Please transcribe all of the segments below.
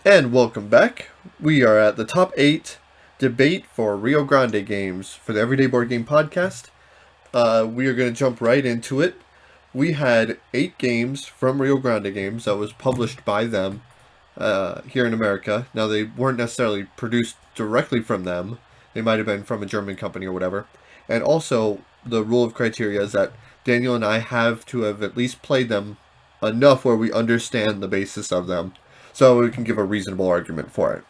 And welcome back. We are at the top 8 debate for Rio Grande Games for the Everyday Board Game Podcast. We are going to jump right into it. We had 8 games from Rio Grande Games that was published by them here in America. Now, they weren't necessarily produced directly from them. They might have been from a German company or whatever. And also, the rule of criteria is that Daniel and I have to have at least played them enough where we understand the basis of them so we can give a reasonable argument for it.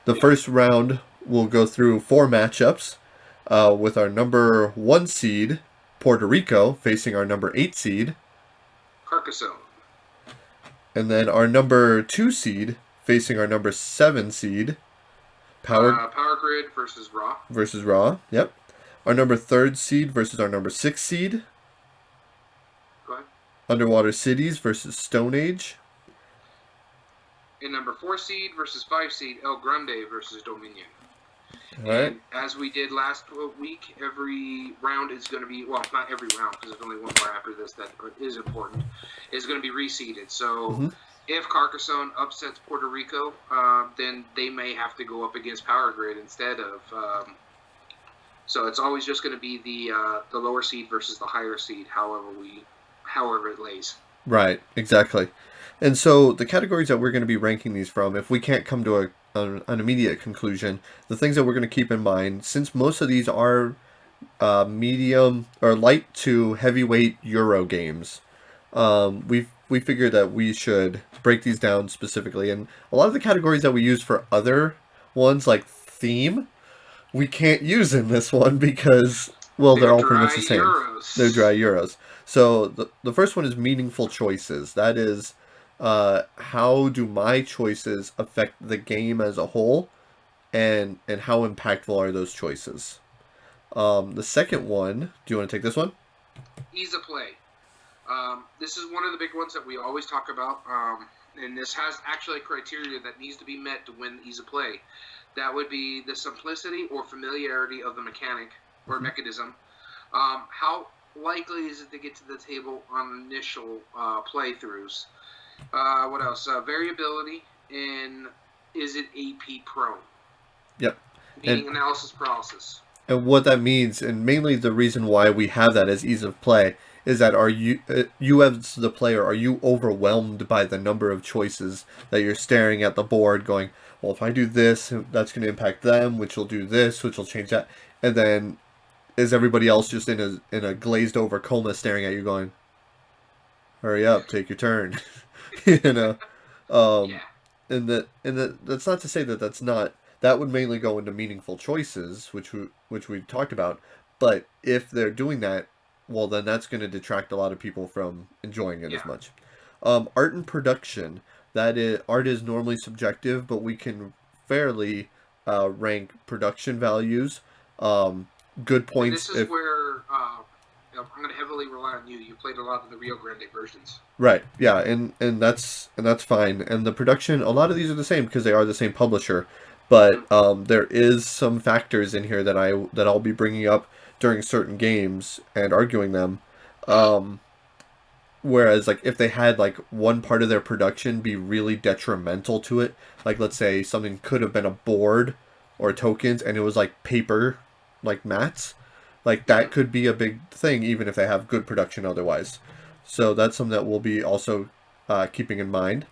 The first round, we'll go through 4 matchups with our number 1 seed, Puerto Rico, facing our number 8 seed. Carcassonne. And then our number 2 seed facing our number 7 seed, Power Grid versus Raw. Versus Raw, yep. Our number 3rd seed versus our number 6 seed. Go ahead. Underwater Cities versus Stone Age. And number 4 seed versus 5 seed, El Grande versus Dominion. All right. And as we did last week, every round is going to be, well, not every round, because there's only one more after this that is important, is going to be reseeded. So if Carcassonne upsets Puerto Rico, then they may have to go up against Power Grid instead of... so it's always just going to be the lower seed versus the higher seed, however it lays. Right, exactly. And so the categories that we're going to be ranking these from, if we can't come to an immediate conclusion, the things that we're going to keep in mind, since most of these are medium or light to heavyweight Euro games, we figured that we should break these down specifically. And a lot of the categories that we use for other ones, like theme, we can't use in this one because, well, they're all pretty much the same. Euros. They're dry Euros. So the first one is meaningful choices. That is, how do my choices affect the game as a whole, and how impactful are those choices? The second one, do you want to take this one? Ease of play. This is one of the big ones that we always talk about, and this has actually a criteria that needs to be met to win ease of play. That would be the simplicity or familiarity of the mechanic or mechanism. How likely is it to get to the table on initial playthroughs? What else? Variability, and is it AP prone? Yep. Meaning analysis paralysis. And what that means, and mainly the reason why we have that as ease of play, is that you as the player, are you overwhelmed by the number of choices that you're staring at the board going, well, if I do this, that's going to impact them, which will do this, which will change that. And then is everybody else just in a glazed over coma staring at you going, hurry up, take your turn. you know? Yeah. And that's not to say that would mainly go into meaningful choices, which we talked about. But if they're doing that, well, then that's going to detract a lot of people from enjoying it as much. Art and production. Art is normally subjective, but we can fairly rank production values. Good points. And this is where I'm going to heavily rely on you. You played a lot of the Rio Grande versions. Right. Yeah, and that's fine. And the production, a lot of these are the same because they are the same publisher. But there is some factors in here that I'll be bringing up during certain games and arguing them. Whereas, like, if they had, like, one part of their production be really detrimental to it, like, let's say something could have been a board or tokens and it was, like, paper, like mats, like, that could be a big thing even if they have good production otherwise. So that's something that we'll be also keeping in mind.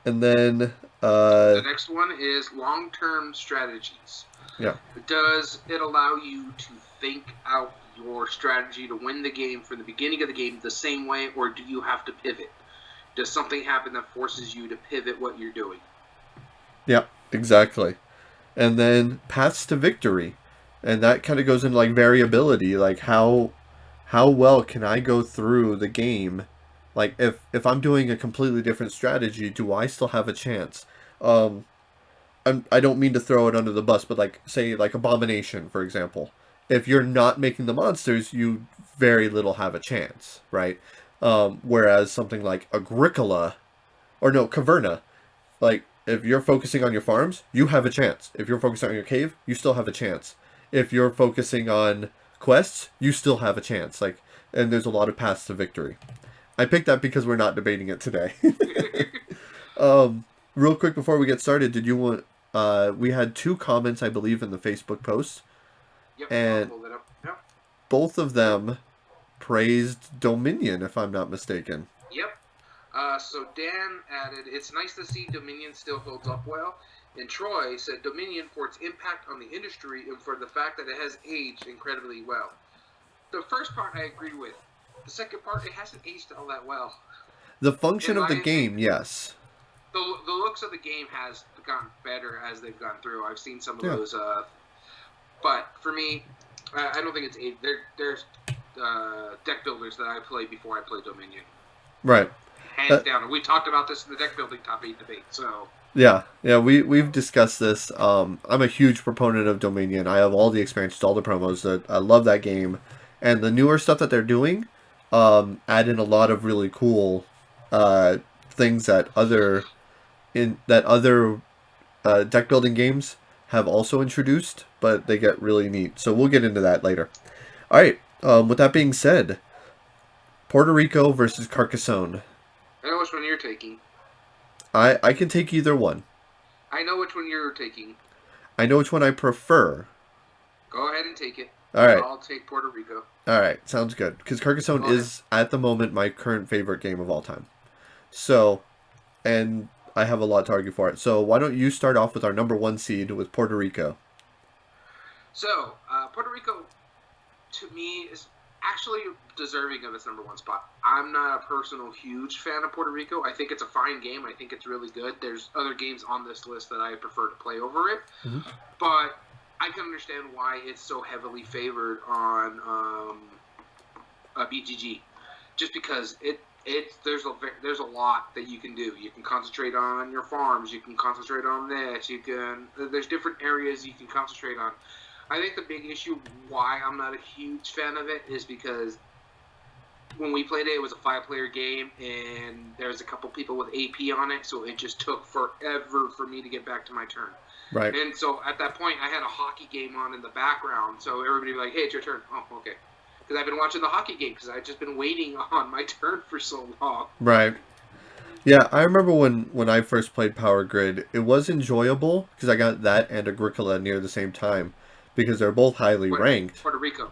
And then... the next one is long-term strategies. Yeah. Does it allow you to think out your strategy to win the game from the beginning of the game the same way, or do you have to pivot? Does something happen that forces you to pivot what you're doing? Yeah, exactly. And then paths to victory. And that kind of goes into like variability, like how well can I go through the game? Like if I'm doing a completely different strategy, do I still have a chance? I don't mean to throw it under the bus, but like say like Abomination, for example. If you're not making the monsters, you very little have a chance, right? Whereas something like Agricola, or no, Caverna, like if you're focusing on your farms, you have a chance. If you're focusing on your cave, you still have a chance. If you're focusing on quests, you still have a chance. Like, and there's a lot of paths to victory. I picked that because we're not debating it today. real quick before we get started, did you want? We had two comments, I believe, in the Facebook post, Yep, I'll and pull that up. Yep. both of them praised Dominion, if I'm not mistaken. Yep. So Dan added, "It's nice to see Dominion still holds up well." And Troy said, "Dominion for its impact on the industry and for the fact that it has aged incredibly well." The first part I agree with. The second part, it hasn't aged all that well. The function In of my the opinion, game, yes. the looks of the game has gotten better as they've gone through. I've seen some of Yeah. those, but for me, I don't think it's aged. There's deck builders that I played before I played Dominion. Right. Hands down. We talked about this in the deck building top 8 debate, so... Yeah, we've discussed this. I'm a huge proponent of Dominion. I have all the expansions, all the promos. That I love that game, and the newer stuff that they're doing, add in a lot of really cool, things that other deck building games have also introduced, but they get really neat. So we'll get into that later. All right. With that being said, Puerto Rico versus Carcassonne. I know which one you're taking. I can take either one. I know which one you're taking. I know which one I prefer. Go ahead and take it. All right. I'll take Puerto Rico. All right, sounds good. Because Carcassonne is, at the moment, my current favorite game of all time. So, and I have a lot to argue for it. So why don't you start off with our number one seed with Puerto Rico? So, Puerto Rico, to me, is actually deserving of its number one spot. I'm not a personal huge fan of Puerto Rico. I think it's a fine game. I think it's really good. There's other games on this list that I prefer to play over it. Mm-hmm. But I can understand why it's so heavily favored on BGG. Just because there's a lot that you can do. You can concentrate on your farms. You can concentrate on this. There's different areas you can concentrate on. I think the big issue why I'm not a huge fan of it is because when we played it, it was a 5-player game, and there was a couple people with AP on it, so it just took forever for me to get back to my turn. Right. And so at that point, I had a hockey game on in the background, so everybody would be like, "Hey, it's your turn." Oh, okay. Because I've been watching the hockey game because I've just been waiting on my turn for so long. Right. Yeah, I remember when I first played Power Grid, it was enjoyable because I got that and Agricola near the same time because they're both highly ranked. Puerto Rico.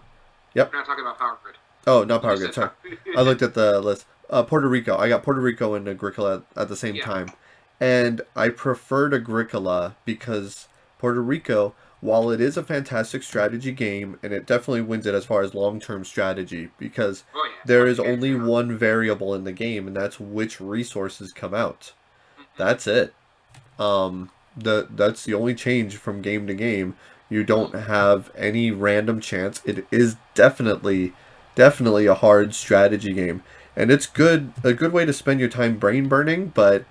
Yep. We're not talking about Power Grid. Oh, not Power Grid, sorry. I looked at the list. Puerto Rico. I got Puerto Rico and Agricola at the same time. And I preferred Agricola because Puerto Rico, while it is a fantastic strategy game, and it definitely wins it as far as long-term strategy, because there is only one variable in the game, and that's which resources come out. That's it. That's the only change from game to game. You don't have any random chance. It is definitely a hard strategy game, and it's a good way to spend your time brain burning. But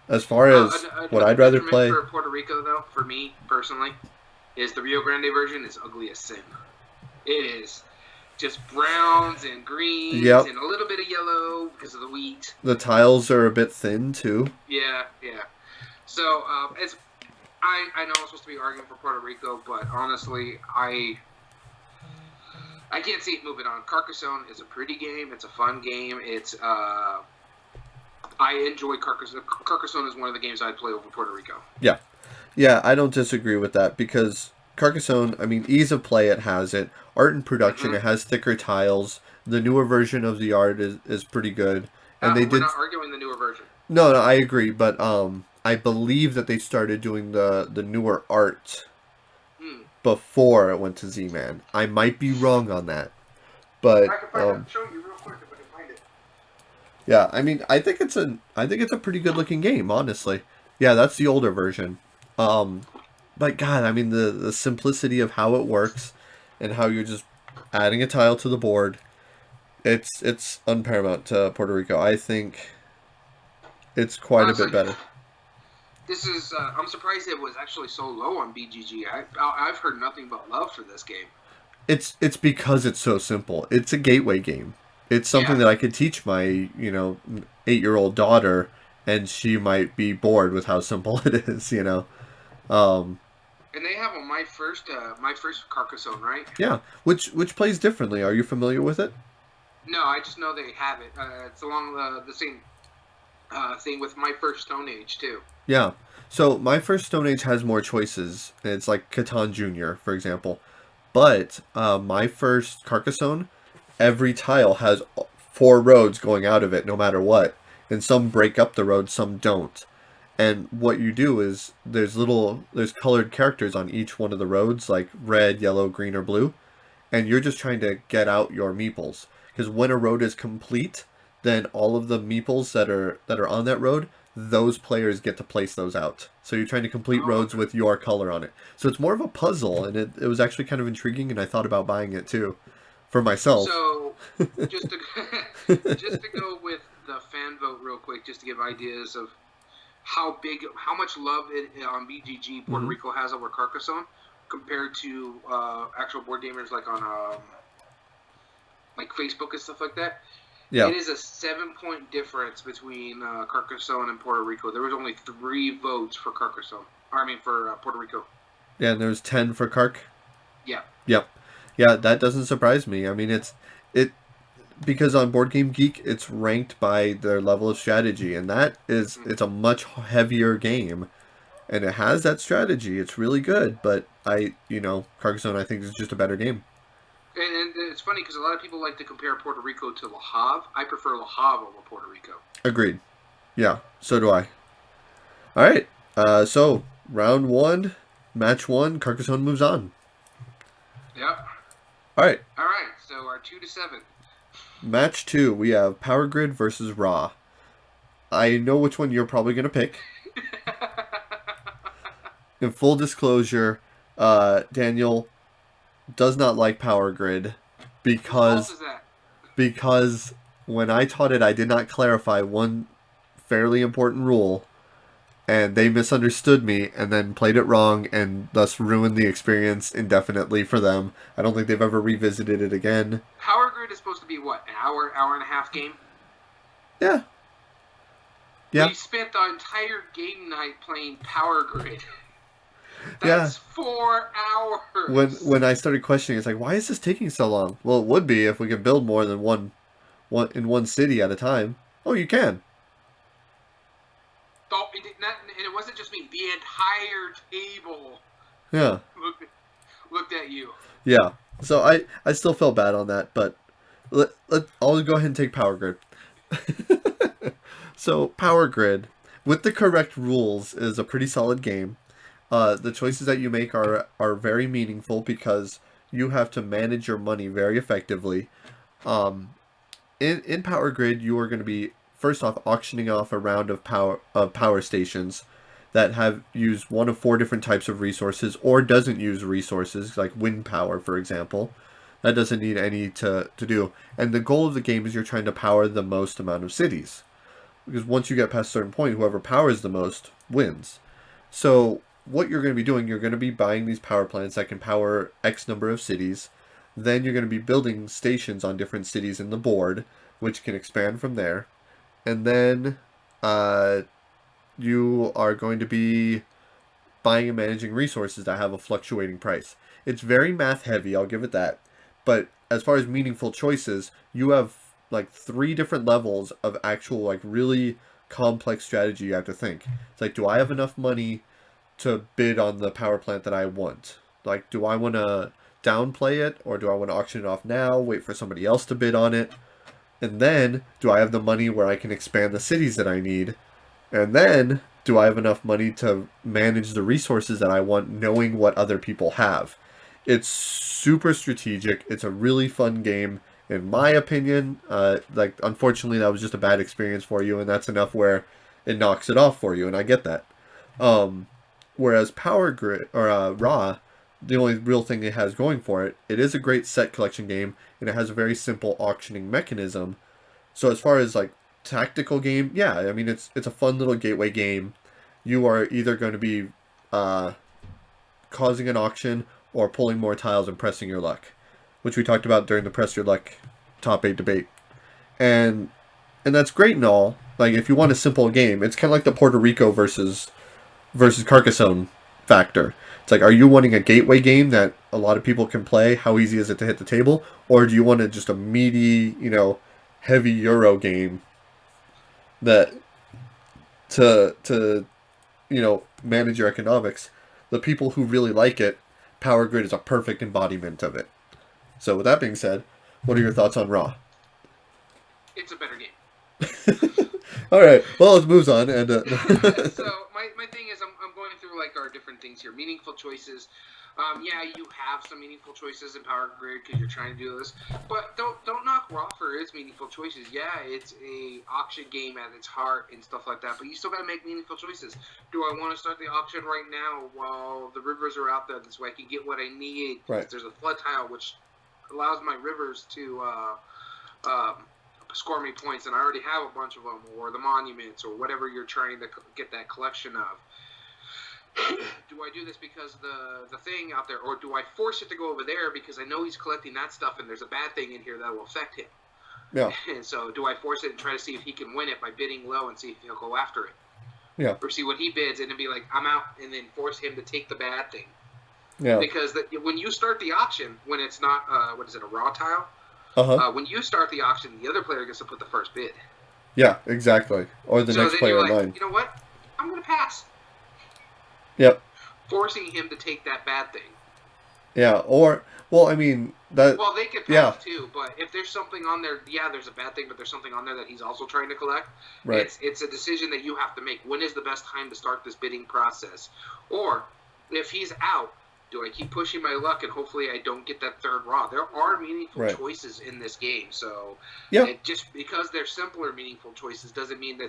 as far as what I'd rather play for Puerto Rico, though, for me personally, is the Rio Grande version is ugly as sin. It is just browns and greens and a little bit of yellow because of the wheat. The tiles are a bit thin too. Yeah. So I know I'm supposed to be arguing for Puerto Rico, but honestly, I can't see it moving on. Carcassonne is a pretty game. It's a fun game. It's I enjoy Carcassonne. Carcassonne is one of the games I'd play over Puerto Rico. Yeah, I don't disagree with that because Carcassonne, I mean, ease of play, it has it. Art and production, it has thicker tiles. The newer version of the art is pretty good. And we're not arguing the newer version. No, I agree, but I believe that they started doing the newer art before it went to Z-Man. I might be wrong on that, but I can show you real quick if I can find it. Yeah, I mean, I think it's a pretty good looking game, honestly. Yeah, that's the older version. But God, I mean the simplicity of how it works and how you're just adding a tile to the board. It's unparamount to Puerto Rico. I think it's quite a bit better. This is I'm surprised it was actually so low on BGG. I've heard nothing but love for this game. It's because it's so simple. It's a gateway game. It's something that I could teach my 8-year-old daughter, and she might be bored with how simple it is. And they have my first Carcassonne, right? Yeah, which plays differently. Are you familiar with it? No, I just know they have it. It's along the same thing with My First Stone Age too. Yeah. So My First Stone Age has more choices. It's like Catan Junior, for example. But My First Carcassonne, every tile has 4 roads going out of it, no matter what. And some break up the road, some don't. And what you do is there's colored characters on each one of the roads, like red, yellow, green, or blue, and you're just trying to get out your meeples. Because when a road is complete, then all of the meeples that are on that road, those players get to place those out. So you're trying to complete Oh, roads with your color on it. So it's more of a puzzle, and it was actually kind of intriguing, and I thought about buying it too, for myself. so just to just to go with the fan vote real quick, just to give ideas of how much love on BGG Puerto Hmm. Rico has over Carcassonne compared to actual board gamers like on like Facebook and stuff like that. Yeah, It is a 7-point difference between Carcassonne and Puerto Rico. There was only 3 votes for Carcassonne. I mean for Puerto Rico. yeah. And there's 10 for Kark. Yeah. Yep. Yeah, that doesn't surprise me. I mean, it because on Board Game Geek it's ranked by their level of strategy, and it's a much heavier game, and it has that strategy. It's really good, but Carcassonne I think is just a better game. And it's funny because a lot of people like to compare Puerto Rico to Le Havre. I prefer Le Havre over Puerto Rico. Agreed. Yeah, so do I. All right. So round one, match one, Carcassonne moves on. Yep. All right. All right. So our 2-7. Match two, we have Power Grid versus Raw. I know which one you're probably gonna pick. In full disclosure, Daniel does not like Power Grid Whose fault because is that? because when I taught it, I did not clarify one fairly important rule, and they misunderstood me and then played it wrong and thus ruined the experience indefinitely for them. I don't think they've ever revisited it again. Power Grid is supposed to be what, an hour and a half game? Yeah. Yeah. We spent the entire game night playing Power Grid. Yeah. That's 4 hours. When I started questioning, it's like, why is this taking so long? Well, it would be if we could build more than one in one city at a time. Oh, you can. Oh, and it wasn't just me. The entire table Yeah. looked at you. Yeah. So I still felt bad on that, but I'll go ahead and take Power Grid. So Power Grid, with the correct rules, is a pretty solid game. The choices that you make are very meaningful because you have to manage your money very effectively. Um, in Power Grid, you are going to be first off auctioning off a round of power stations that have used one of 4 different types of resources or doesn't use resources like wind power, for example. That doesn't need any to do. And the goal of the game is you're trying to power the most amount of cities. Because once you get past a certain point, whoever powers the most wins. So what you're going to be doing, you're going to be buying these power plants that can power X number of cities. Then you're going to be building stations on different cities in the board, which can expand from there. And then you are going to be buying and managing resources that have a fluctuating price. It's very math heavy, I'll give it that. But as far as meaningful choices, you have like 3 different levels of actual like really complex strategy you have to think. It's like, do I have enough money to bid on the power plant that I want? Like, do I want to downplay it or do I want to auction it off now, wait for somebody else to bid on it? And then, do I have the money where I can expand the cities that I need? And then, do I have enough money to manage the resources that I want, knowing what other people have? It's super strategic. It's a really fun game, in my opinion. Unfortunately, that was just a bad experience for you, and that's enough where it knocks it off for you, and I get that. Um, Whereas Power Grid or Raw, the only real thing it has going for it, it is a great set collection game, and it has a very simple auctioning mechanism. So as far as like tactical game, yeah, I mean it's a fun little gateway game. You are either going to be uh, causing an auction or pulling more tiles and pressing your luck, which we talked about during the press your luck top 8 debate, and that's great and all. Like if you want a simple game, it's kind of like the Puerto Rico versus Carcassonne factor. It's like, are you wanting a gateway game that a lot of people can play? How easy is it to hit the table? Or do you want just a meaty, heavy Euro game that to manage your economics. The people who really like it, Power Grid is a perfect embodiment of it. So with that being said, what are your thoughts on Raw? It's a better game. All right. Well, let's move on. And So my thing is, I'm going through like our different things here. Meaningful choices. Yeah, you have some meaningful choices in Power Grid because you're trying to do this, but don't knock Raw for its meaningful choices. Yeah, it's a auction game at its heart and stuff like that, but you still got to make meaningful choices. Do I want to start the auction right now while the rivers are out there this way I can get what I need? right. There's a flood tile which allows my rivers to um, score me points, and I already have a bunch of them, or the monuments, or whatever you're trying to get that collection of. Do I do this because the thing out there, or do I force it to go over there because I know he's collecting that stuff and there's a bad thing in here that will affect him? Yeah. And so do I force it and try to see if he can win it by bidding low and see if he'll go after it? Yeah. Or see what he bids and then be like, I'm out, and then force him to take the bad thing. Yeah. Because when you start the auction, when it's not, a raw tile? When you start the auction, the other player gets to put the first bid. Yeah, exactly. Or the next player in line. You know what? I'm going to pass. Yep. Forcing him to take that bad thing. Yeah, or, well, I mean, that... Well, they could pass too, but if there's something on there, yeah, there's a bad thing, but there's something on there that he's also trying to collect. Right. It's a decision that you have to make. When is the best time to start this bidding process? Or, if he's out, do I keep pushing my luck and hopefully I don't get that third Raw? There are meaningful choices in this game, so just because they're simpler meaningful choices doesn't mean they're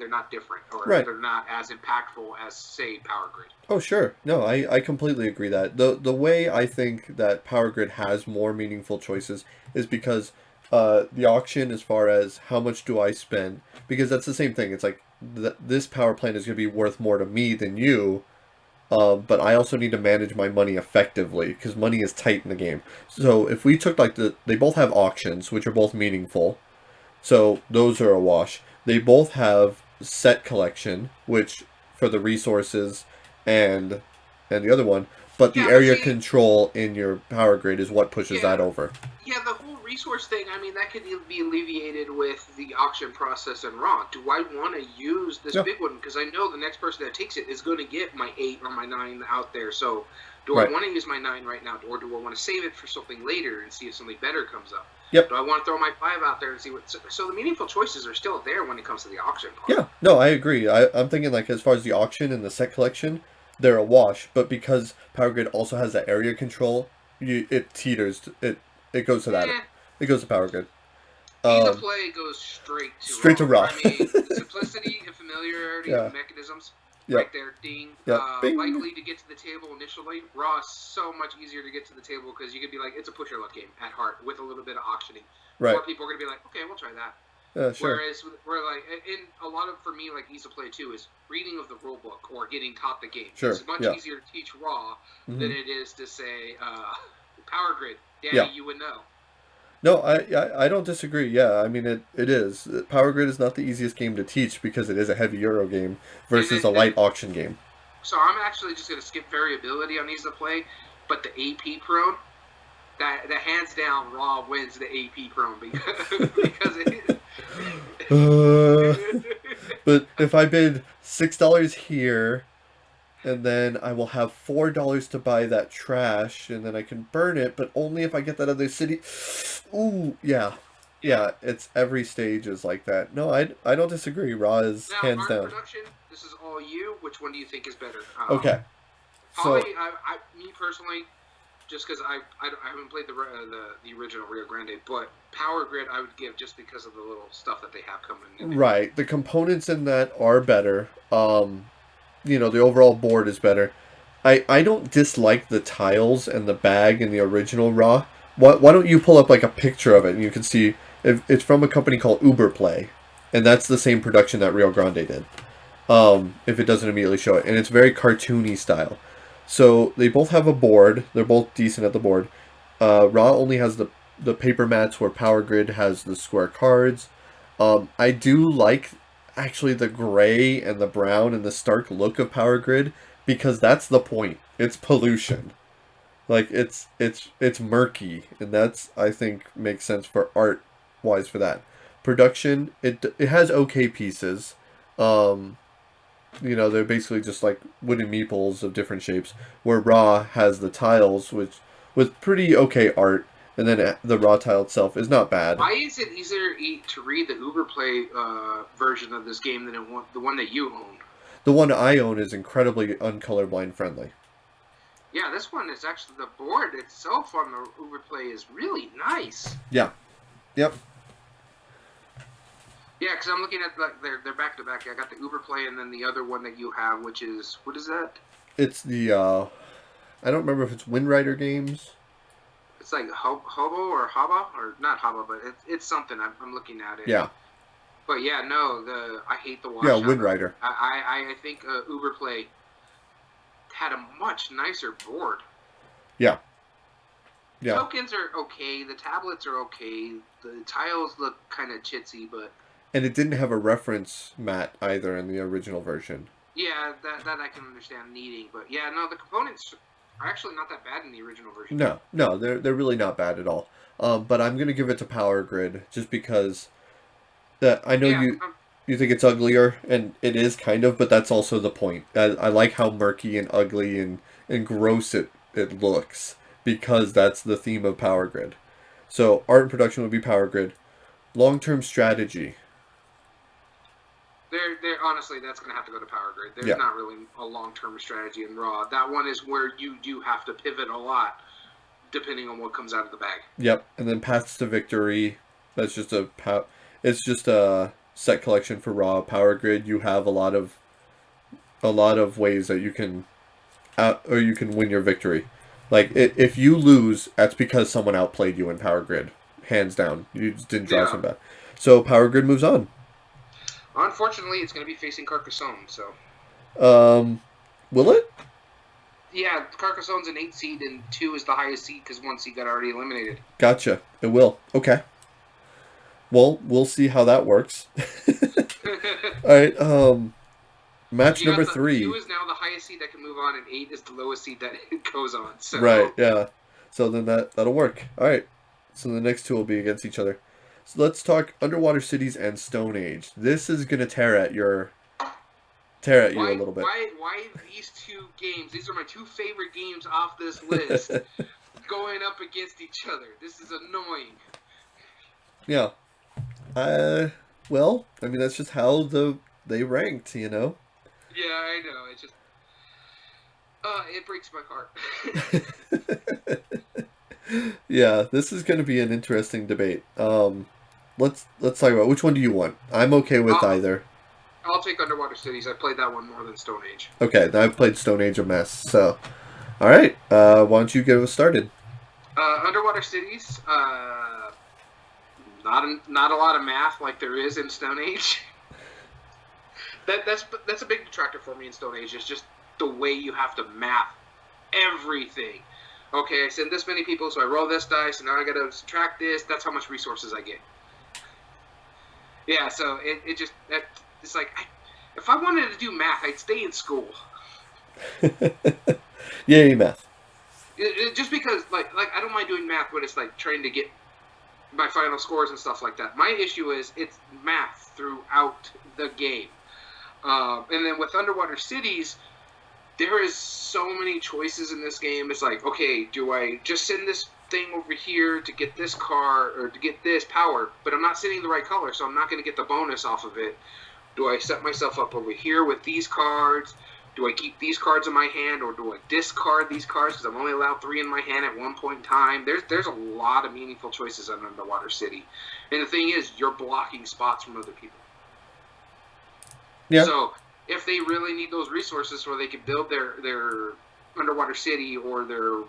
not different or they're not as impactful as, say, Power Grid. Oh, sure. No, I completely agree that. The way I think that Power Grid has more meaningful choices is because the auction, as far as how much do I spend, because that's the same thing. It's like this power plant is going to be worth more to me than you. But I also need to manage my money effectively because money is tight in the game. So if we took they both have auctions, which are both meaningful. So those are a wash. They both have set collection, which for the resources and the other one. But the area control in your Power Grid is what pushes that over. Yeah, the whole resource thing, I mean, that could be alleviated with the auction process in Raw. Do I want to use this big one? Because I know the next person that takes it is going to get my 8 or my 9 out there. So do I want to use my 9 right now? Or do I want to save it for something later and see if something better comes up? Yep. Do I want to throw my 5 out there and see what... So the meaningful choices are still there when it comes to the auction part. Yeah, no, I agree. I'm thinking, like, as far as the auction and the set collection, they're a wash. But because Power Grid also has that area control, it teeters. It goes to that. It goes to Power Grid. Ease of play goes straight to Raw. I mean, simplicity and familiarity of the mechanisms. Right there, ding. Likely to get to the table initially. Raw is so much easier to get to the table because you could be like, it's a push your luck game at heart with a little bit of auctioning. Right. More people are going to be like, okay, we'll try that. Sure. Whereas, and a lot of, for me, like ease of play too, is reading of the rule book or getting taught the game. Sure. It's much easier to teach Raw than it is to say, Power Grid. Daddy, you would know. No, I don't disagree. Yeah, I mean, it is. Power Grid is not the easiest game to teach because it is a heavy Euro game versus a light auction game. So I'm actually just going to skip variability on ease of play, but the AP prone, that hands down, Raw wins the AP prone because it is. But if I bid $6 here, and then I will have $4 to buy that trash, and then I can burn it, but only if I get that other city. Ooh, yeah. It's every stage is like that. No, I don't disagree. Raw is hands down. Production, this is all you. Which one do you think is better? Okay. Probably, me personally, just because I haven't played the original Rio Grande, but Power Grid I would give just because of the little stuff that they have coming in. Right. The components in that are better. The overall board is better. I don't dislike the tiles and the bag in the original Raw. Why don't you pull up like a picture of it and you can see it's from a company called Uberplay, and that's the same production that Rio Grande did. If it doesn't immediately show it, and it's very cartoony style. So they both have a board. They're both decent at the board. Raw only has the paper mats where Power Grid has the square cards. I do like actually the gray and the brown and the stark look of Power Grid because that's the point. It's pollution. Like it's murky, and that's, I think, makes sense for art wise for that. Production, it has okay pieces. They're basically just like wooden meeples of different shapes. Where Raw has the tiles, which with pretty okay art, and then the Raw tile itself is not bad. Why is it easier to read the Uber Play version of this game than the one that you own? The one I own is incredibly uncolorblind friendly. Yeah, this one is actually, the board itself on the Uber Play is really nice. Yeah. Yep. Yeah, because I'm looking at they're back to back. I got the Uber Play and then the other one that you have, which is, what is that? It's the I don't remember if it's Wind Rider Games. It's like Hobo or Haba, or not Haba, but it's something. I'm looking at it. Yeah. But yeah, no, I hate the wash. Yeah, Wind Rider. I think Uber Play had a much nicer board. Yeah. Yeah. Tokens are okay. The tablets are okay. The tiles look kind of chitsy, but. And it didn't have a reference mat either in the original version. Yeah, that I can understand needing, but yeah, no, the components are actually not that bad in the original version. No, they're really not bad at all. But I'm gonna give it to Power Grid just because I know you think it's uglier, and it is kind of, but that's also the point. I like how murky and ugly and gross it looks because that's the theme of Power Grid. So art and production would be Power Grid. Long-term strategy. They're honestly, that's going to have to go to Power Grid. There's not really a long-term strategy in Raw. That one is where you do have to pivot a lot, depending on what comes out of the bag. Yep, and then Paths to Victory. That's just it's just a set collection for Raw. Power Grid, you have a lot of ways that you can you can win your victory. Like if you lose, that's because someone outplayed you in Power Grid, hands down. You just didn't draw some bad. So Power Grid moves on. Unfortunately, it's going to be facing Carcassonne, so. Will it? Yeah, Carcassonne's an 8 seed, and 2 is the highest seed because 1 seed got already eliminated. Gotcha. It will. Okay. Well, we'll see how that works. All right. Match number 3. 2 is now the highest seed that can move on, and 8 is the lowest seed that goes on. So. Right. Yeah. So then that'll work. All right. So the next 2 will be against each other. So let's talk Underwater Cities and Stone Age. This is gonna tear at you a little bit. Why these 2 games? These are my 2 favorite games off this list going up against each other. This is annoying. Yeah. Well, I mean that's just how they ranked, you know. Yeah, I know. It's just it breaks my heart. Yeah, this is going to be an interesting debate. Let's talk about which one do you want. I'm okay with either. I'll take Underwater Cities. I played that one more than Stone Age. Okay, then I've played Stone Age a mess. So, all right. Why don't you get us started? Underwater Cities. Not a lot of math like there is in Stone Age. That's a big detractor for me in Stone Age. It's just the way you have to map everything. Okay, I send this many people, so I roll this dice, and now I got to subtract this. That's how much resources I get. Yeah, so it's like, if I wanted to do math, I'd stay in school. Yay, math. Just because, like I don't mind doing math when it's like trying to get my final scores and stuff like that. My issue is it's math throughout the game. And then with Underwater Cities, there is so many choices in this game. It's like, okay, do I just send this thing over here to get this car or to get this power, but I'm not sending the right color, so I'm not going to get the bonus off of it. Do I set myself up over here with these cards? Do I keep these cards in my hand, or do I discard these cards because I'm only allowed 3 in my hand at one point in time? There's a lot of meaningful choices in Underwater City. And the thing is, you're blocking spots from other people. Yeah. So if they really need those resources where they can build their underwater city or their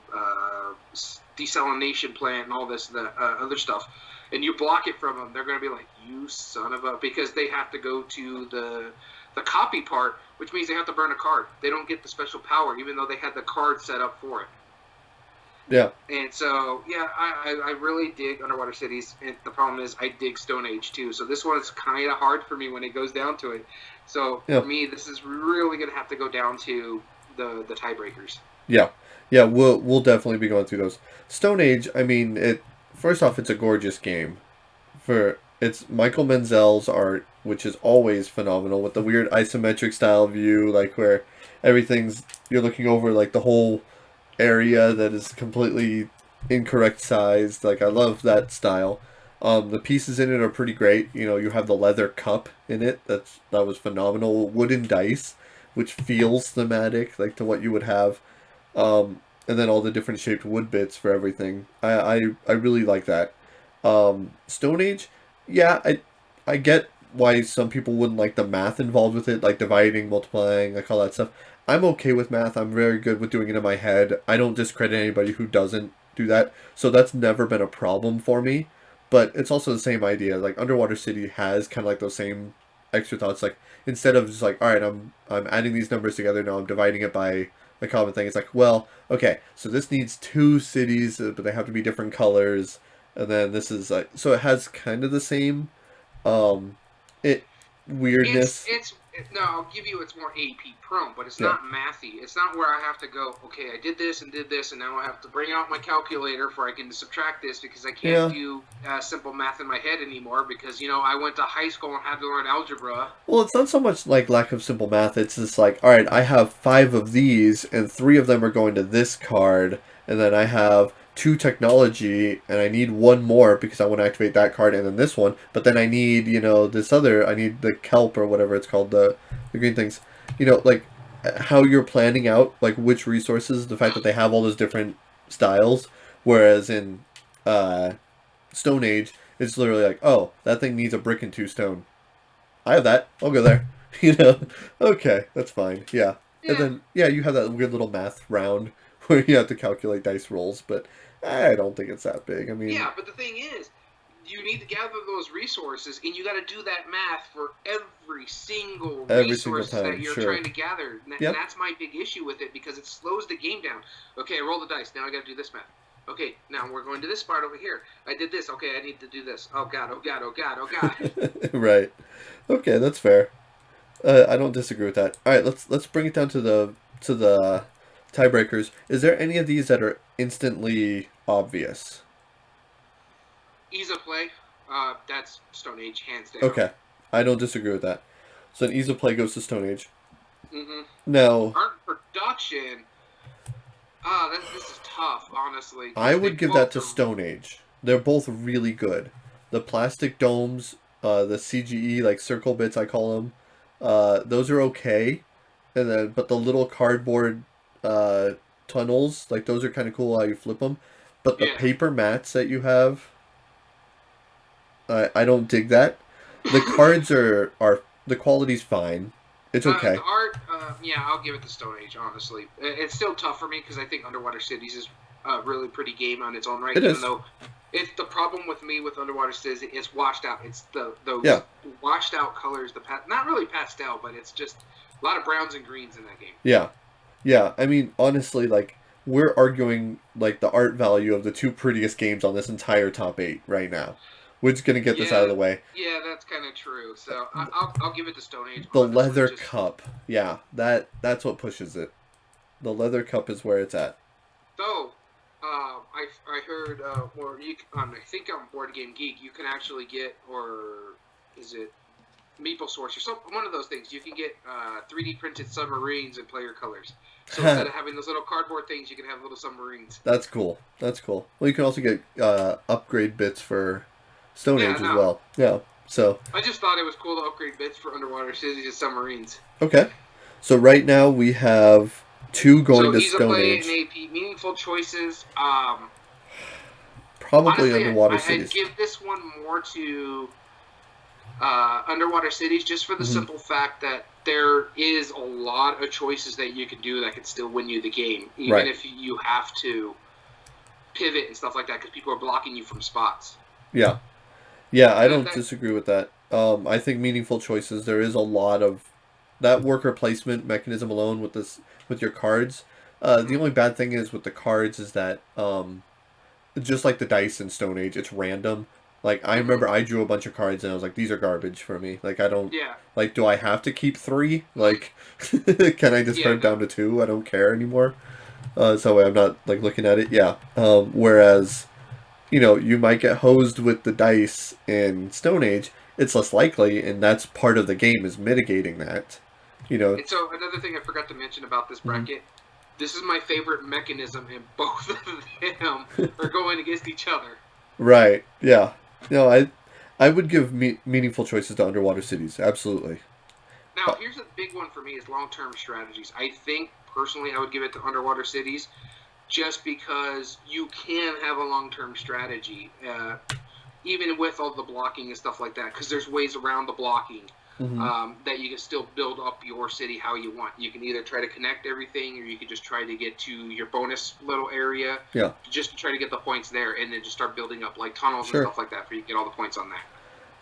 desalination plant and all this other stuff, and you block it from them, they're going to be like, you son of a... Because they have to go to the copy part, which means they have to burn a card. They don't get the special power, even though they had the card set up for it. Yeah. And so, yeah, I really dig Underwater Cities. And the problem is I dig Stone Age, too. So this one is kind of hard for me when it goes down to it. So, for me, this is really going to have to go down to the tiebreakers. Yeah. Yeah, we'll definitely be going through those. Stone Age, I mean, first off, it's a gorgeous game. It's Michael Menzel's art, which is always phenomenal with the weird isometric style view, like where everything's you're looking over like the whole area that is completely incorrect sized. Like I love that style. The pieces in it are pretty great. You know, you have the leather cup in it. That was phenomenal. Wooden dice, which feels thematic, like to what you would have. And then all the different shaped wood bits for everything. I really like that. Stone Age, yeah, I get why some people wouldn't like the math involved with it, like dividing, multiplying, like all that stuff. I'm okay with math. I'm very good with doing it in my head. I don't discredit anybody who doesn't do that. So that's never been a problem for me. But it's also the same idea. Like Underwater City has kind of like those same extra thoughts. Like instead of just like, all right, I'm adding these numbers together now. I'm dividing it by a common thing. It's like, well, okay, so this needs two cities, but they have to be different colors. And then this is like, so it has kind of the same um, it weirdness. No, I'll give you it's more AP prone, but it's Yeah. not mathy. It's not where I have to go, okay, I did this, and now I have to bring out my calculator for I can subtract this because I can't Yeah. do simple math in my head anymore because, I went to high school and had to learn algebra. Well, it's not so much like lack of simple math. It's just like, all right, I have five of these, and three of them are going to this card, and then I have two technology, and I need one more because I want to activate that card, and then this one. But then I need, this other. I need the kelp or whatever it's called, the green things. Like how you're planning out like which resources. The fact that they have all those different styles, whereas in uh, Stone Age, it's literally like, oh, that thing needs a brick and two stone. I have that. I'll go there. You know? Okay, that's fine. Yeah. And Yeah, then, yeah, you have that weird little math round where you have to calculate dice rolls, but I don't think it's that big. I mean, yeah, but the thing is, you need to gather those resources, and you got to do that math for every single every single resource time, that you're sure. trying to gather. And Yep. that's my big issue with it because it slows the game down. Okay, I roll the dice. Now I got to do this math. Okay, now we're going to this part over here. I did this. Okay, I need to do this. Oh god, oh god, oh god, oh god. Right. Okay, that's fair. I don't disagree with that. All right, let's bring it down to the tiebreakers. Is there any of these that are instantly obvious? Ease of play. That's Stone Age, hands down. Okay, I don't disagree with that. So an ease of play goes to Stone Age. Mm-hmm. Now, Art production. This is tough, honestly, I because they would give that both to are. Stone Age. They're both really good. The plastic domes, the CGE like circle bits I call them, those are okay. And then, but the little cardboard uh, tunnels, like those are kind of cool how you flip them. But the Yeah. paper mats that you have, I don't dig that. The cards are the quality's fine. It's The okay. art, yeah, I'll give it to Stone Age. Honestly, it's still tough for me because I think Underwater Cities is a really pretty game on its own right. It Even is. though it's the problem with me with Underwater Cities, it's washed out. It's those Yeah. washed out colors. Not really pastel, but it's just a lot of browns and greens in that game. Yeah. Yeah, I mean, honestly, like we're arguing like the art value of the two prettiest games on this entire top eight right now. We're just gonna get this out of Yeah, the way. yeah, that's kind of true. So I'll give it to Stone Age. The Honestly, leather just cup, yeah, that's what pushes it. The leather cup is where it's at. though. I heard, or I think on Board Game Geek, you can actually get, or is it Maple Source or one of those things. You can get 3D printed submarines in player colors. So instead of having those little cardboard things, you can have little submarines. That's cool. That's cool. Well, you can also get upgrade bits for Stone Yeah, Age as no. well. Yeah. So I just thought it was cool to upgrade bits for underwater cities and submarines. okay. So right now we have two going So to easy Stone play and Age. AP, meaningful choices. Probably Honestly, Underwater I'd Cities. give this one more to underwater cities just for the Hmm. simple fact that there is a lot of choices that you can do that could still win you the game, even Right. if you have to pivot and stuff like that because people are blocking you from spots. Yeah. Yeah, I And don't disagree with that. I think meaningful choices. There is a lot of that worker placement mechanism alone with this with your cards. The only bad thing is with the cards is that just like the dice in Stone Age, it's random. Like I remember I drew a bunch of cards and I was like, these are garbage for me. Like I don't yeah, like. Do I have to keep three? Like, can I yeah, discard down no, to two? I don't care anymore. So I'm not like looking at it. Yeah. Whereas you might get hosed with the dice in Stone Age. It's less likely, and that's part of the game is mitigating that. You know. And so another thing I forgot to mention about this bracket, this is my favorite mechanism, and both of them are going against each other. Right. Yeah. No, I would give meaningful choices to underwater cities. Absolutely. Now, here's a big one for me is long-term strategies. I think, personally, I would give it to underwater cities just because you can have a long-term strategy, even with all the blocking and stuff like that, because there's ways around the blocking that you can still build up your city how you want. You can either try to connect everything, or you can just try to get to your bonus little area, just to try to get the points there, and then just start building up like tunnels and stuff like that for you to get all the points on that.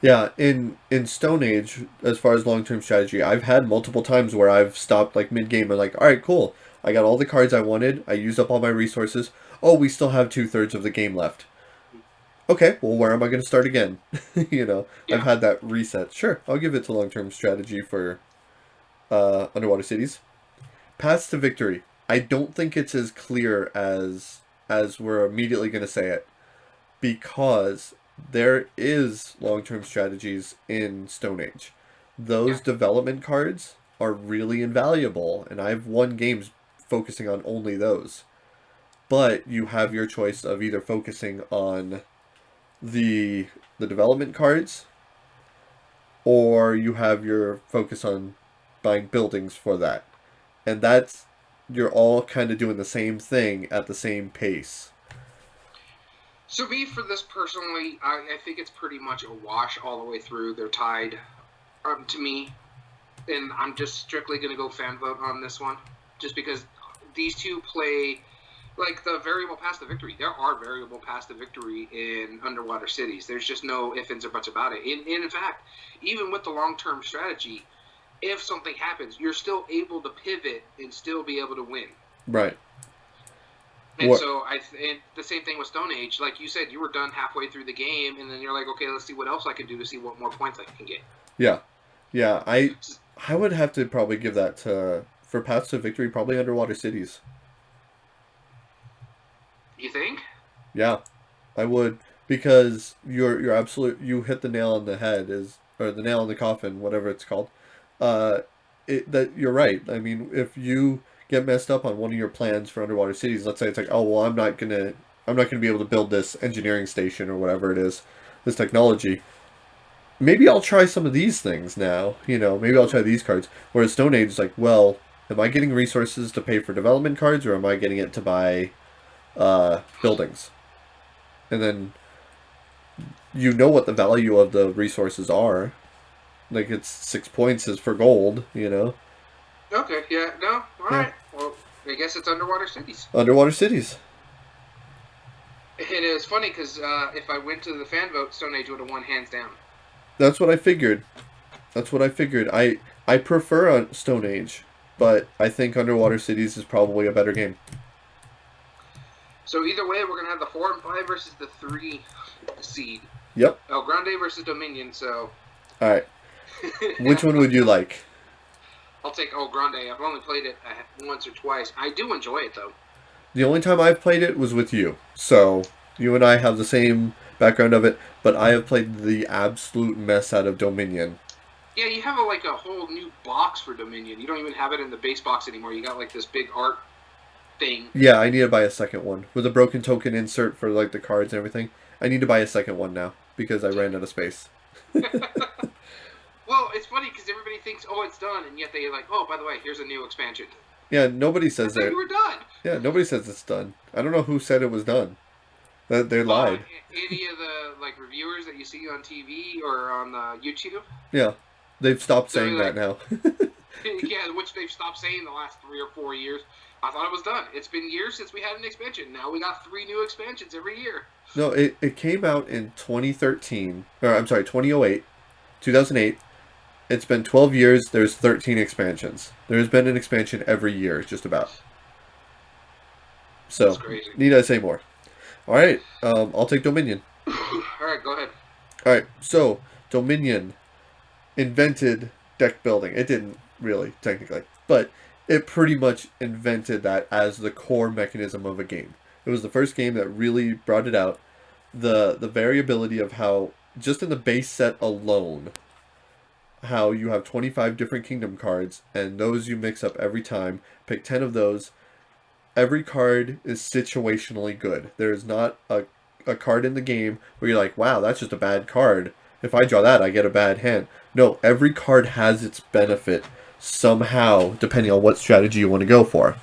Yeah, in Stone Age, as far as long-term strategy, I've had multiple times where I've stopped like mid-game and like, all right, cool, I got all the cards I wanted, I used up all my resources. Oh, we still have 2/3 of the game left. Okay, well, where am I going to start again? I've had that reset. Sure, I'll give it to long-term strategy for underwater cities. Paths to victory. I don't think it's as clear as we're immediately going to say it, because there is long-term strategies in Stone Age. Those development cards are really invaluable, and I've won games focusing on only those. But you have your choice of either focusing on the development cards, or you have your focus on buying buildings for that. And that's, you're all kind of doing the same thing at the same pace. So me, for this personally, I think it's pretty much a wash all the way through. They're tied to me, and I'm just strictly going to go fan vote on this one, just because these two play like the variable path to victory. There are variable paths to victory in underwater cities. There's just no ifs, ands, or buts about it. And in fact, even with the long-term strategy, if something happens, you're still able to pivot and still be able to win. Right. And so and the same thing with Stone Age. Like you said, you were done halfway through the game, and then you're like, okay, let's see what else I can do to see what more points I can get. Yeah. Yeah, I would have to probably give that to, for paths to victory, probably underwater cities. You think? Yeah, I would, because you're absolute. You hit the nail on the head, or the nail on the coffin, whatever it's called. That you're right. I mean, if you get messed up on one of your plans for underwater cities, let's say it's like, oh well, I'm not gonna be able to build this engineering station or whatever it is, this technology. Maybe I'll try some of these things now. Maybe I'll try these cards. Whereas Stone Age is like, well, am I getting resources to pay for development cards, or am I getting it to buy buildings? And then what the value of the resources are. Like, it's 6 points is for gold. Okay, yeah, no, all right. Well, I guess it's underwater cities. Underwater cities. And it was funny because if I went to the fan vote, Stone Age would have won hands down. That's what I figured. I prefer Stone Age, but I think Underwater Cities is probably a better game. So either way, we're going to have the 4 and 5 versus the 3 seed. Yep. El Grande versus Dominion, so... Alright. Which one would you like? I'll take El Grande. I've only played it once or twice. I do enjoy it, though. The only time I've played it was with you. So, you and I have the same background of it, but I have played the absolute mess out of Dominion. Yeah, you have a whole new box for Dominion. You don't even have it in the base box anymore. You got this big art thing. Yeah, I need to buy a second one with a broken token insert for the cards and everything. I need to buy a second one now because I ran out of space. Well, it's funny because everybody thinks, oh, it's done, and yet they're like, oh, by the way, here's a new expansion. Yeah, nobody says that. You were done. Yeah, nobody says it's done. I don't know who said it was done. They lied. Any of the reviewers that you see on TV or on YouTube? Yeah, they've stopped saying that now. Yeah, which they've stopped saying the last 3 or 4 years. I thought it was done. It's been years since we had an expansion. Now we got 3 new expansions every year. No, it came out in 2013. Or I'm sorry, 2008. It's been 12 years. There's 13 expansions. There's been an expansion every year, just about. So, that's crazy. Need I say more? All right, I'll take Dominion. All right, go ahead. All right, so Dominion invented deck building. It didn't really, technically, but it pretty much invented that as the core mechanism of a game. It was the first game that really brought it out. the variability of how, just in the base set alone, how you have 25 different kingdom cards, and those you mix up every time. Pick 10 of those. Every card is situationally good. There's not a card in the game where you're like, wow, that's just a bad card. If I draw that, I get a bad hand. No, every card has its benefit somehow, depending on what strategy you want to go for.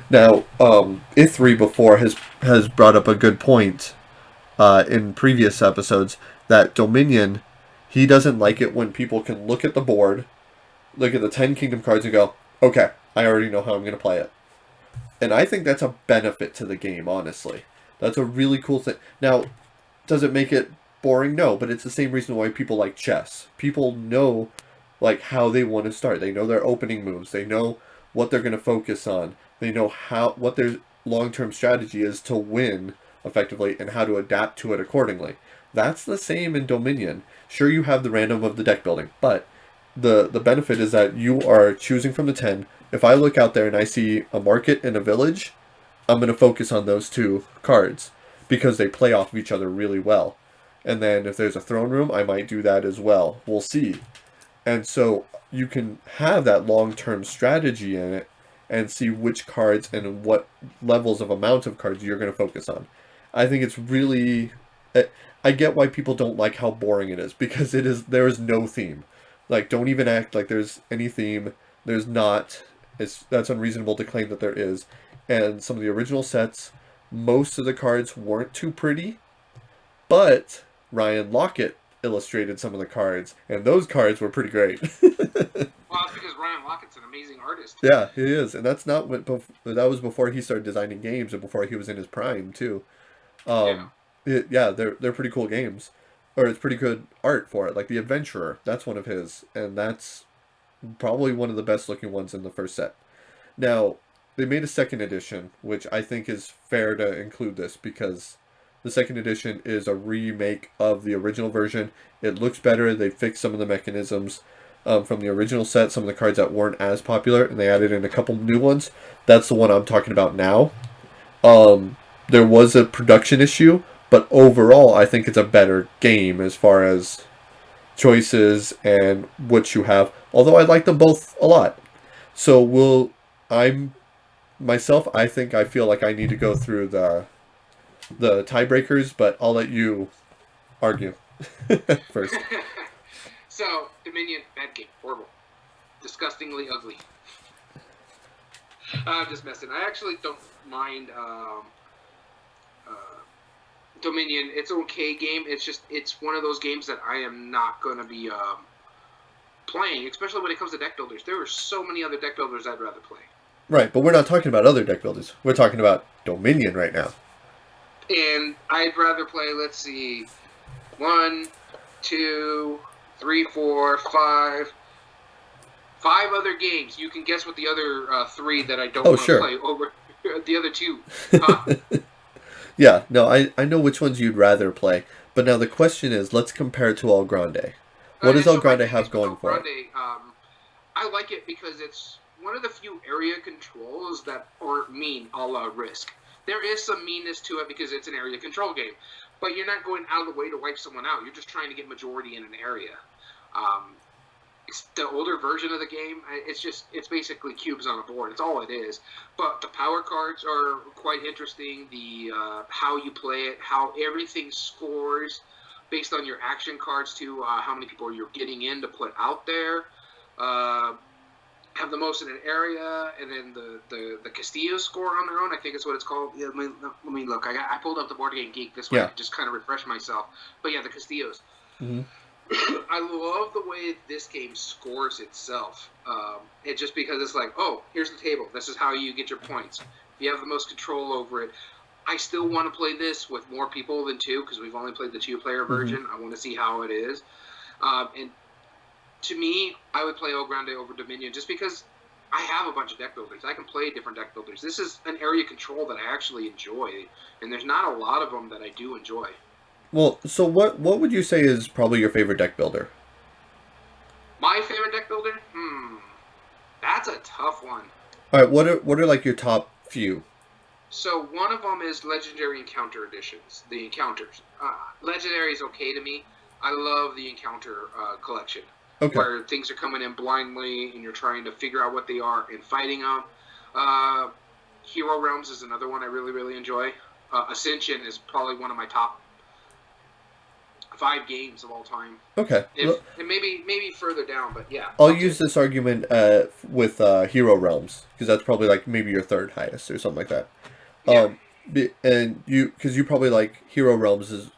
Now, Ithri before has brought up a good point in previous episodes that Dominion, he doesn't like it when people can look at the board, look at the 10 kingdom cards, and go, okay, I already know how I'm going to play it. And I think that's a benefit to the game, honestly. That's a really cool thing. Now, does it make it boring? No, but it's the same reason why people like chess. People know like how they want to start. They know their opening moves. They know what they're going to focus on. They know what their long-term strategy is to win effectively and how to adapt to it accordingly. That's the same in Dominion. Sure, you have the random of the deck building, but the benefit is that you are choosing from the 10. If I look out there and I see a market and a village, I'm going to focus on those two cards because they play off of each other really well. And then if there's a throne room, I might do that as well. We'll see. And so you can have that long-term strategy in it and see which cards and what levels of amount of cards you're going to focus on. I think it's really... I get why people don't like how boring it is, because there is no theme. Like, don't even act like there's any theme. There's not. That's unreasonable to claim that there is. And some of the original sets, most of the cards weren't too pretty, but Ryan Lockett illustrated some of the cards, and those cards were pretty great. Well, that's because Ryan Lockett's an amazing artist. Yeah, he is, and that's not what that was before he started designing games and before he was in his prime too. Yeah. Yeah, they're pretty cool games, or it's pretty good art for it. Like the Adventurer, that's one of his, and that's probably one of the best looking ones in the first set. Now, they made a second edition, which I think is fair to include this because the second edition is a remake of the original version. It looks better. They fixed some of the mechanisms from the original set, some of the cards that weren't as popular, and they added in a couple new ones. That's the one I'm talking about now. There was a production issue, but overall, I think it's a better game as far as choices and what you have. Although I like them both a lot. So I'm myself, I feel like I need to go through the tiebreakers, but I'll let you argue first. So, Dominion, bad game. Horrible. Disgustingly ugly. I'm just messing. I actually don't mind Dominion. It's an okay game. It's one of those games that I am not going to be playing, especially when it comes to deck builders. There are so many other deck builders I'd rather play. Right, but we're not talking about other deck builders. We're talking about Dominion right now. And I'd rather play, let's see, 1, 2, 3, 4, 5. 5 other games. You can guess what the other 3 that I don't want to play over the other 2. Yeah, no, I know which ones you'd rather play. But now the question is, let's compare it to El Grande. What does El Grande have going for it? I like it because it's one of the few area controls that aren't mean a la Risk. There is some meanness to it because it's an area control game. But you're not going out of the way to wipe someone out. You're just trying to get majority in an area. It's the older version of the game. It's basically cubes on a board. It's all it is. But the power cards are quite interesting. The how you play it, how everything scores based on your action cards too. How many people you're getting in to put out there. Have the most in an area, and then the Castillos score on their own. I think is what it's called. Yeah, let me look. I pulled up the Board Game Geek this way to just kind of refresh myself. But yeah, the Castillos. Mm-hmm. I love the way this game scores itself. It just because it's like, oh, here's the table. This is how you get your points. If you have the most control over it. I still want to play this with more people than 2 because we've only played the 2-player version. Mm-hmm. I want to see how it is. And to me, I would play El Grande over Dominion just because I have a bunch of deck builders. I can play different deck builders. This is an area control that I actually enjoy, and there's not a lot of them that I do enjoy. Well, so what would you say is probably your favorite deck builder? My favorite deck builder? That's a tough one. All right, what are like your top few? So one of them is Legendary Encounter Editions, the Encounters. Legendary is okay to me. I love the encounter collection, Okay. where things are coming in blindly and you're trying to figure out what they are and fighting them. Hero Realms is another one I really, really enjoy. Ascension is probably one of my top 5 games of all time. Okay. And maybe further down, but yeah. I'll use this argument with Hero Realms because that's probably like maybe your third highest or something like that. Yeah. And because you probably like Hero Realms is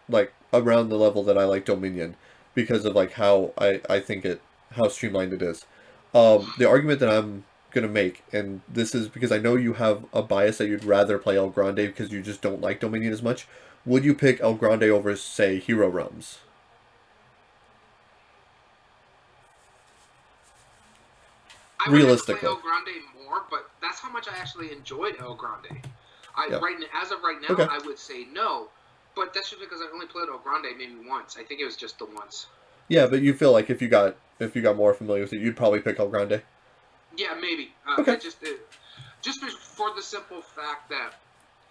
like around the level that I like Dominion because of like how I think how streamlined it is. The argument that I'm gonna make, and this is because I know you have a bias that you'd rather play El Grande because you just don't like Dominion as much. Would you pick El Grande over, say, Hero Realms? I would have to play Realistically. El Grande more, but that's how much I actually enjoyed El Grande. Yeah. As of right now, Okay. I would say no, but that's just because I only played El Grande maybe once. I think it was just the once. Yeah, but you feel like if you got more familiar with it, you'd probably pick El Grande. Yeah, maybe. Okay. Just for the simple fact that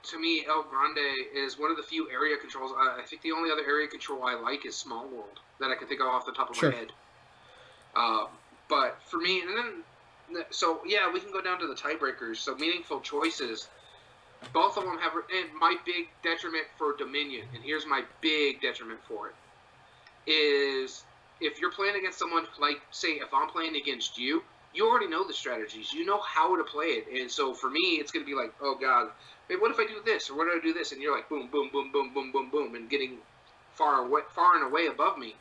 to me, El Grande is one of the few area controls. I think the only other area control I like is Small World that I can think of off the top of Sure. my head. But for me, and then so yeah, we can go down to the tiebreakers. So meaningful choices. Both of them have. And my big detriment for Dominion, and here's my big detriment for it, is if you're playing against someone like, say, if I'm playing against you, you already know the strategies. You know how to play it. And so for me, it's going to be like, oh, God, hey, what if I do this? Or what if I do this? And you're like, boom, boom, boom, boom, boom, boom, boom, and getting far and away above me.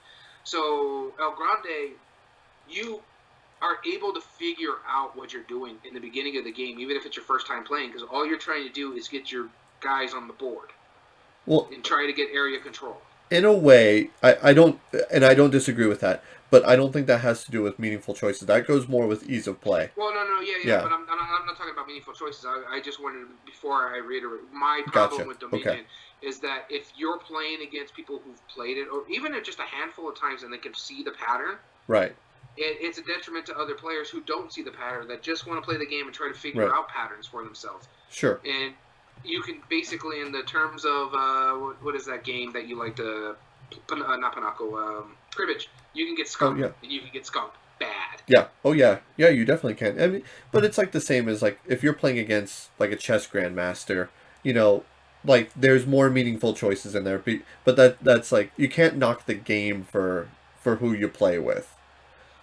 So El Grande, you are able to figure out what you're doing in the beginning of the game, even if it's your first time playing, because all you're trying to do is get your guys on the board and try to get area control. In a way, I don't disagree with that, but I don't think that has to do with meaningful choices. That goes more with ease of play. Well, no, yeah. But I'm not talking about meaningful choices. I just wanted, before I reiterate, my problem with Dominion is that if you're playing against people who've played it, or even if just a handful of times and they can see the pattern, right, it's a detriment to other players who don't see the pattern, that just want to play the game and try to figure out patterns for themselves. Sure. And you can basically, in the terms of what is that game that you like to, not Pinocchio, cribbage, you can get skunked, and you can get skunked bad. Yeah. Oh yeah. Yeah, you definitely can. I mean, but it's like the same as like if you're playing against like a chess grandmaster, you know, like there's more meaningful choices in there. But that's like you can't knock the game for who you play with.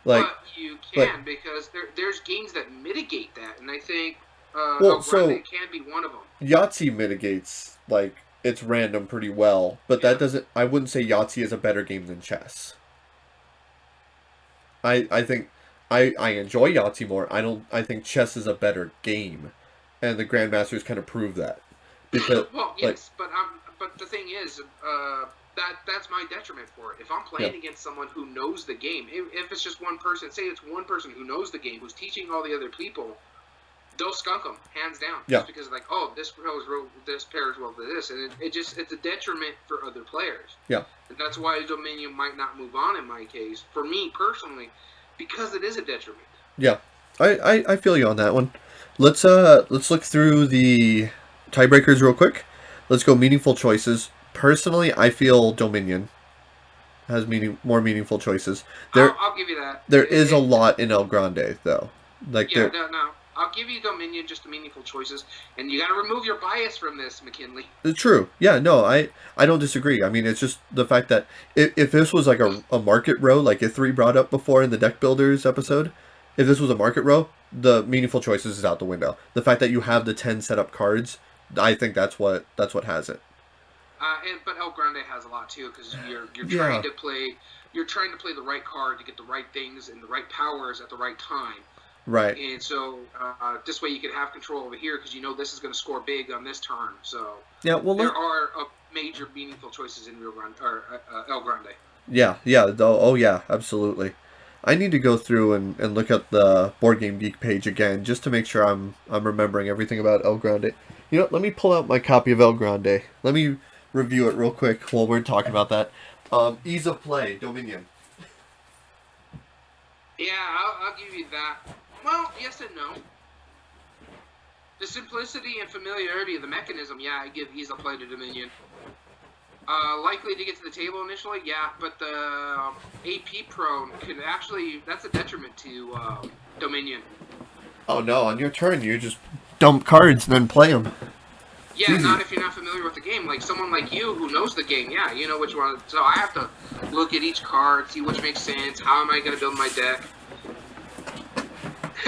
Like, but you can, because there's games that mitigate that, and I think El Grande can be one of them. Yahtzee mitigates like it's random pretty well, but that doesn't. I wouldn't say Yahtzee is a better game than chess. I think I enjoy Yahtzee more. I think chess is a better game, and the Grandmasters kind of prove that. Because well, yes, but the thing is, that's my detriment for it. If I'm playing against someone who knows the game, if it's just one person, say it's one person who knows the game, who's teaching all the other people, they'll skunk them hands down. Yeah. Just because like, oh, this pairs well with this, and it's a detriment for other players. Yeah. And that's why Dominion might not move on in my case. For me personally, because it is a detriment. Yeah, I feel you on that one. Let's look through the tiebreakers real quick. Let's go meaningful choices. Personally, I feel Dominion has more meaningful choices. I'll give you that. There is a lot in El Grande though. Like no. I'll give you Dominion, just the meaningful choices, and you got to remove your bias from this, McKinley. True. Yeah, no, I don't disagree. I mean, it's just the fact that if this was like a market row, like Ithri brought up before in the deck builders episode, if this was a market row, the meaningful choices is out the window. The fact that you have the 10 setup cards, I think that's what has it. But El Grande has a lot too, because you're trying to play the right card to get the right things and the right powers at the right time. Right. And so this way you can have control over here, because you know this is going to score big on this turn. So there are major meaningful choices in Rio Grande or El Grande. Yeah. Oh yeah, absolutely. I need to go through and look at the Board Game Geek page again just to make sure I'm remembering everything about El Grande. You know, let me pull out my copy of El Grande. Let me review it real quick while we're talking about that. Ease of play, Dominion. Yeah, I'll give you that. Well, yes and no. The simplicity and familiarity of the mechanism, I give ease of play to Dominion. Likely to get to the table initially, yeah, but the AP prone can actually, that's a detriment to Dominion. Oh no, on your turn you just dump cards and then play them. It's Yeah, easy. not if you're not familiar with the game. Like someone like you who knows the game, yeah, you know which one. So I have to look at each card, see which makes sense. How am I going to build my deck?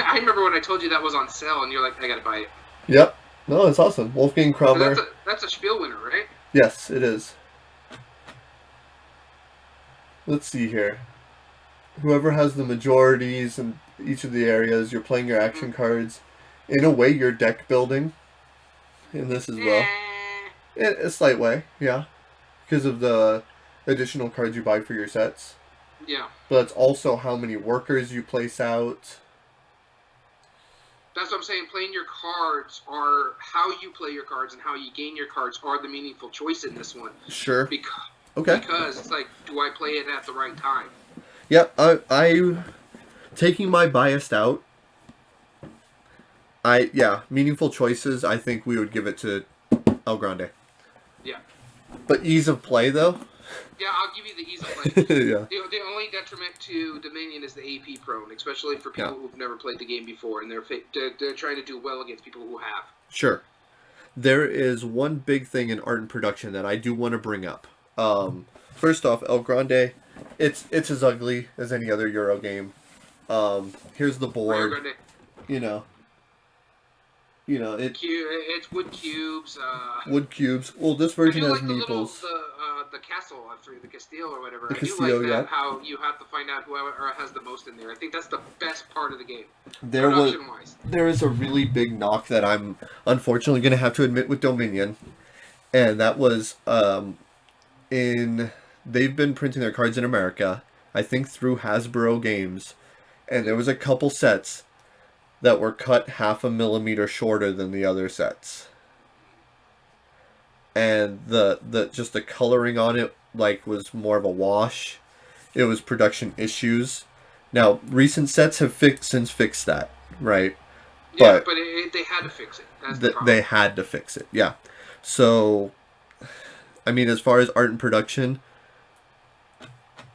I remember when I told you that was on sale, and you're like, I got to buy it. Yep. No, it's awesome. Wolfgang That's Kramer. a Spiel winner, right? Yes, it is. Let's see here. Whoever has the majorities in each of the areas, you're playing your action cards. In a way, you're deck building in this as well. Eh, In a slight way, yeah. Because of the additional cards you buy for your sets. yeah. But it's also how many workers you place out. That's what I'm saying. Playing your cards are how you play your cards and how you gain your cards are the meaningful choice in this one. Sure. Because, Okay. because it's like, do I play it at the right time? Yep. I taking my bias out. Meaningful choices. I think we would give it to El Grande. Yeah. But ease of play, though. Yeah, I'll give you the easy play. Yeah. The only detriment to Dominion is the AP prone, especially for people who've never played the game before, and they're trying to do well against people who have. Sure. There is one big thing in art and production that I do want to bring up. First off, El Grande, it's as ugly as any other Euro game. Here's the Rio board. Grande. It's wood cubes. Wood cubes. Well, this I version do has like the little meeples. the castle, the Castile or whatever. The I do Castillo, like that yeah. how you have to find out whoever has the most in there. I think that's the best part of the game, There production-wise. is a really big knock that I'm unfortunately going to have to admit with Dominion, and that was they've been printing their cards in America, I think through Hasbro Games, and there was a couple sets that were cut 0.5 millimeter shorter than the other sets. And the just the coloring on it was more of a wash. It was production issues. Now, recent sets have since fixed that, right? Yeah, but they had to fix it. That's the problem. They had to fix it, yeah. So, I mean, as far as art and production,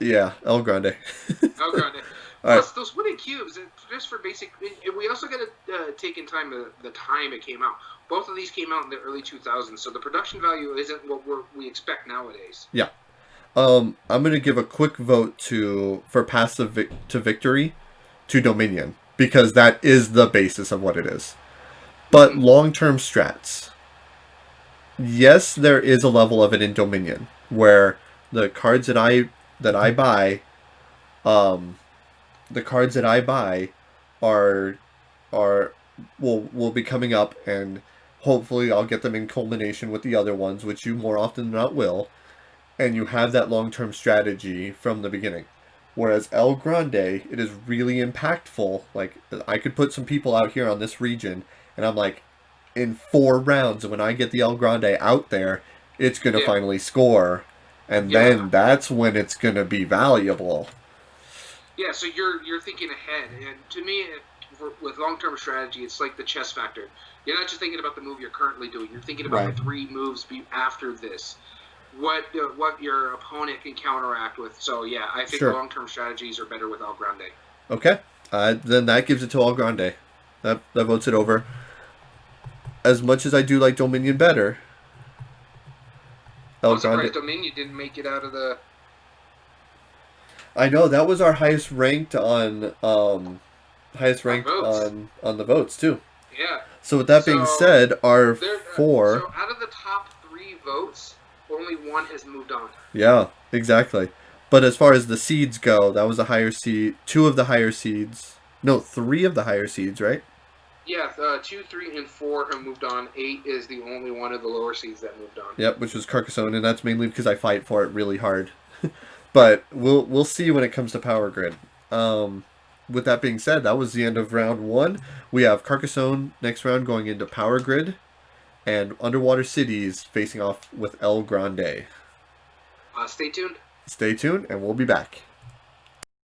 yeah, El Grande. El Grande. Plus, those wooden cubes, just for basic... We also got to take in time the time it came out. Both of these came out in the early 2000s, so the production value isn't what we expect nowadays. Yeah. I'm going to give a quick vote for Path to Victory to Dominion, because that is the basis of what it is. But long-term strats. Yes, there is a level of it in Dominion, where the cards that I buy... the cards that I buy will be coming up, and hopefully I'll get them in culmination with the other ones, which you more often than not will, and you have that long-term strategy from the beginning. Whereas El Grande, it is really impactful. Like, I could put some people out here on this region, and I'm like, in 4 rounds, when I get the El Grande out there, it's going to finally score, and then that's when it's going to be valuable. Yeah, so you're thinking ahead, and to me, with long-term strategy, it's like the chess factor. You're not just thinking about the move you're currently doing. You're thinking about the 3 moves after this, what your opponent can counteract with. So yeah, I think long-term strategies are better with El Grande. Okay, then that gives it to El Grande. That votes it over. As much as I do like Dominion better, I'm surprised Dominion didn't make it out of the... I know, that was our highest ranked on the votes too. Yeah. So with that being said, our 4. So out of the top 3 votes, only 1 has moved on. Yeah, exactly. But as far as the seeds go, that was a higher seed. 2 of the higher seeds. No, 3 of the higher seeds, right? Yeah, 2, 3, and 4 have moved on. 8 is the only one of the lower seeds that moved on. Yep, which was Carcassonne, and that's mainly because I fight for it really hard. But we'll see when it comes to Power Grid. With that being said, that was the end of round 1. We have Carcassonne next round going into Power Grid, and Underwater Cities facing off with El Grande. Stay tuned. Stay tuned, and we'll be back.